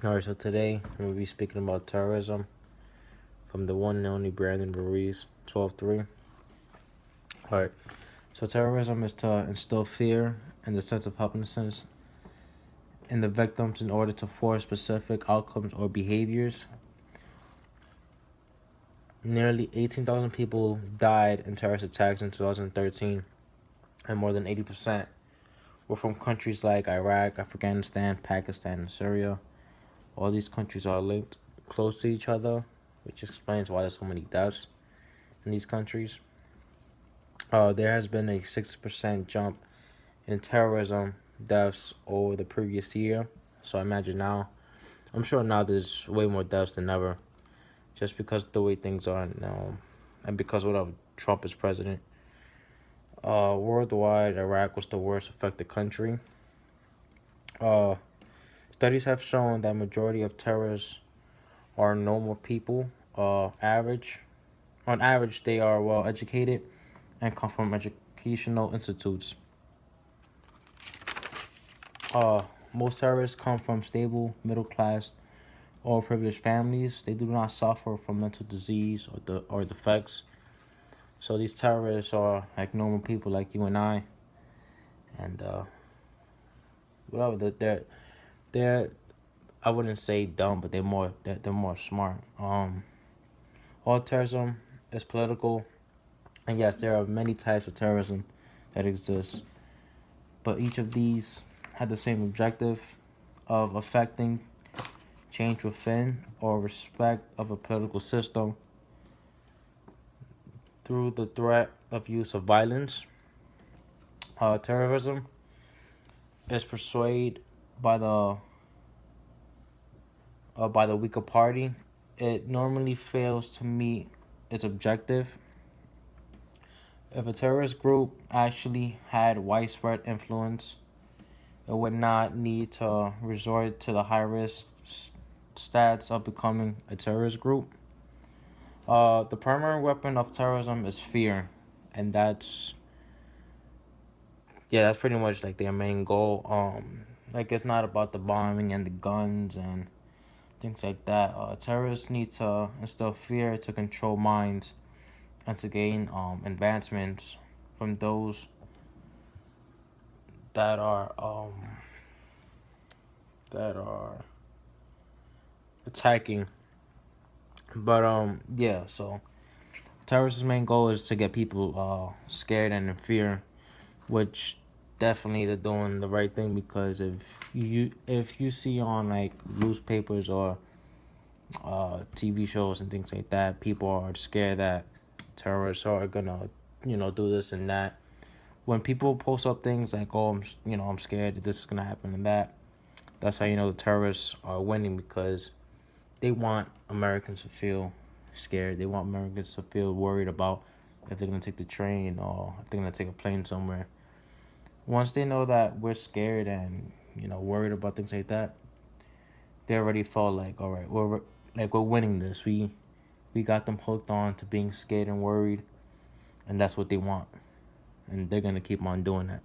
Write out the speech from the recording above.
Alright, so today we'll be speaking about terrorism from the one and only Branden Ruiz, 12-3. Alright, so terrorism is to instill fear and the sense of helplessness in the victims in order to force specific outcomes or behaviors. Nearly 18,000 people died in terrorist attacks in 2013, and more than 80% were from countries like Iraq, Afghanistan, Pakistan, and Syria. All these countries are linked close to each other, which explains why there's so many deaths in these countries. There has been a 6% jump in terrorism deaths over the previous year. So imagine now, I'm sure now there's way more deaths than ever, just because the way things are now, and because whatever Trump is president. Worldwide, Iraq was the worst affected country. Studies have shown that majority of terrorists are normal people. On average, they are well educated and come from educational institutes. Most terrorists come from stable, middle class, or privileged families. They do not suffer from mental disease or defects. So these terrorists are like normal people, like you and I, and whatever. They're I wouldn't say dumb, but they're more smart. All terrorism is political, and yes, there are many types of terrorism that exist, but each of these had the same objective of affecting change within or respect of a political system through the threat of use of violence. Terrorism is persuaded by the weaker party. It normally fails to meet its objective. If a terrorist group actually had widespread influence, it would not need to resort to the high-risk stats of becoming a terrorist group. The primary weapon of terrorism is fear, and that's pretty much like their main goal. Like it's not about the bombing and the guns and things like that. Terrorists need to instill fear to control minds and to gain advancements from those that are attacking. But so terrorists' main goal is to get people scared and in fear, which definitely they're doing the right thing, because if you see on like newspapers or TV shows and things like that, people are scared that terrorists are gonna do this and that. When people post up things like, oh, I'm scared that this is gonna happen and that, that's how you know the terrorists are winning, because they want Americans to feel scared. They want Americans to feel worried about if they're gonna take the train or if they're gonna take a plane somewhere. Once they know that we're scared and worried about things like that, they already felt like, all right, we're winning this. We got them hooked on to being scared and worried, and that's what they want, and they're gonna keep on doing that.